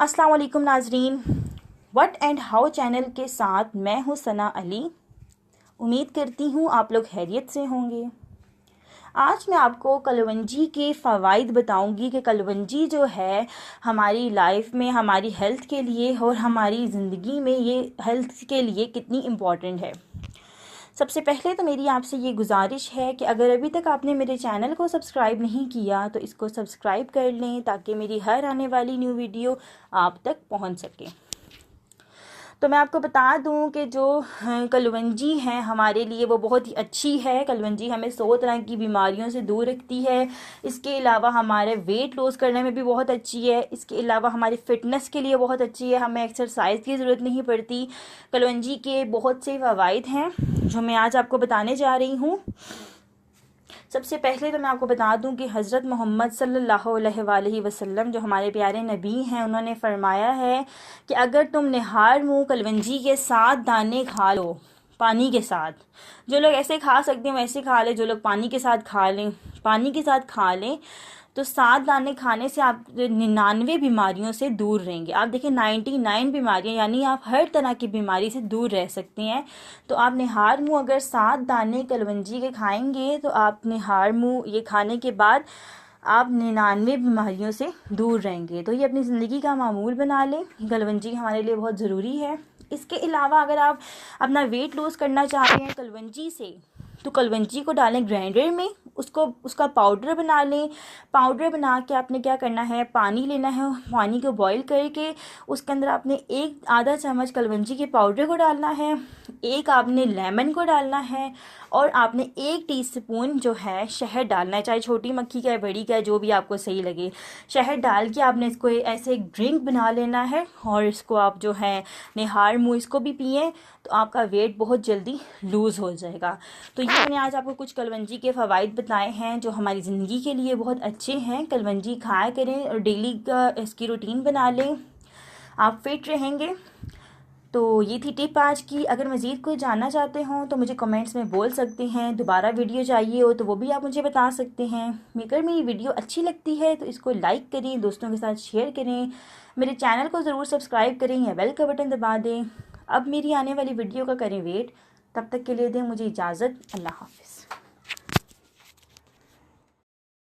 अस्सलाम वालेकुम नाजरीन, व्हाट एंड हाउ चैनल के साथ मैं हूँ सना अली। उम्मीद करती हूँ आप लोग खैरियत से होंगे। आज मैं आपको कलवंजी के फ़वाइद बताऊंगी कि कलवंजी जो है हमारी लाइफ में, हमारी हेल्थ के लिए और हमारी ज़िंदगी में ये हेल्थ के लिए कितनी इम्पॉर्टेंट है। सबसे पहले तो मेरी आपसे ये गुजारिश है कि अगर अभी तक आपने मेरे चैनल को सब्सक्राइब नहीं किया तो इसको सब्सक्राइब कर लें ताकि मेरी हर आने वाली न्यू वीडियो आप तक पहुंच सके। तो मैं आपको बता दूं कि जो कलवंजी है हमारे लिए वो बहुत ही अच्छी है। कलवंजी हमें 100 तरह की बीमारियों से दूर रखती है। इसके अलावा हमारे वेट लॉस करने में भी बहुत अच्छी है। इसके अलावा हमारी फ़िटनेस के लिए बहुत अच्छी है, हमें एक्सरसाइज की ज़रूरत नहीं पड़ती। कलवंजी के बहुत से फ़वाइद हैं जो मैं आज आपको बताने जा रही हूँ। सबसे पहले तो मैं आपको बता दूं कि हज़रत मोहम्मद सल्लल्लाहु अलैहि वसल्लम जो हमारे प्यारे नबी हैं, उन्होंने फरमाया है कि अगर तुम निहार मुँह कलवंजी के 7 दाने खा लो पानी के साथ, जो लोग ऐसे खा सकते हैं वैसे खा लें, जो लोग पानी के साथ खा लें पानी के साथ खा लें, तो 7 दाने खाने से आप 99 बीमारियों से दूर रहेंगे। आप देखिए 99 बीमारियां, यानी आप हर तरह की बीमारी से दूर रह सकते हैं। तो आप निहार मुँह अगर 7 दाने कलवंजी के खाएंगे तो आप निहार मुँह ये खाने के बाद आप 99 बीमारियों से दूर रहेंगे। तो ये अपनी ज़िंदगी का मामूल बना लें। कलवंजी हमारे लिए बहुत ज़रूरी है। इसके अलावा अगर आप अपना वेट लॉस करना चाह रहे हैं कलवंजी से, तो कलवंजी को डालें ग्राइंडर में, उसका पाउडर बना लें। पाउडर बना के आपने क्या करना है, पानी लेना है, पानी को बॉईल करके उसके अंदर आपने एक आधा चम्मच कलवंजी के पाउडर को डालना है, एक आपने लेमन को डालना है और आपने 1 टीस्पून जो है शहद डालना है, चाहे छोटी मक्खी का है बड़ी का है जो भी आपको सही लगे। शहद डाल के आपने इसको ऐसे एक ड्रिंक बना लेना है और इसको आप जो है निहार मुँह इसको भी पिएं तो आपका वेट बहुत जल्दी लूज़ हो जाएगा। तो ये मैंने आज आपको कुछ कलवंजी के फ़वाइद बताए हैं जो हमारी ज़िंदगी के लिए बहुत अच्छे हैं। कलवंजी खाया करें और डेली का इसकी रूटीन बना लें, आप फिट रहेंगे। तो ये थी टिप आज की। अगर मज़ीद कोई जानना चाहते हों तो मुझे कमेंट्स में बोल सकते हैं। दोबारा वीडियो चाहिए हो तो वो भी आप मुझे बता सकते हैं। अगर मेरी वीडियो अच्छी लगती है तो इसको लाइक करें, दोस्तों के साथ शेयर करें, मेरे चैनल को ज़रूर सब्सक्राइब करें या बेल का बटन दबा दें। अब मेरी आने वाली वीडियो का करें वेट। तब तक के लिए दें मुझे इजाज़त। अल्लाह हाफ़िज़।